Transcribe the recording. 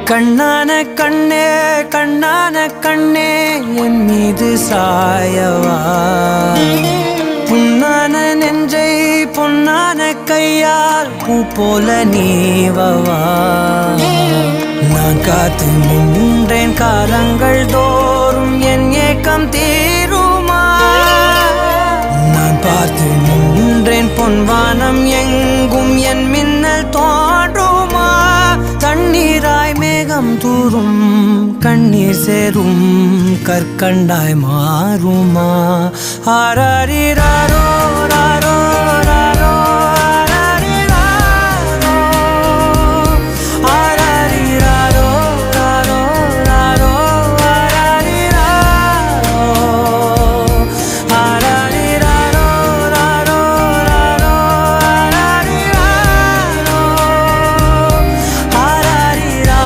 கண்ணான கண்ணே கண்ணான கண்ணே என் மீது சாயவா புண்ணான நெஞ்சை பொன்னான கையால் பூ போல நீவவா நான் காத்து நின்றேன் காலங்கள் தோறும் என் ஏக்கம் தீருமா நான் பார்த்து நின்றேன் பொன்வானம் எங்கும் என் மின்னல் தோன்றுமா தண்ணீராய் மேகம் தூரும் கண்ணீர் சேரும் கற்கண்டாய் மாறுமா ஆராரிராரோ ராரோ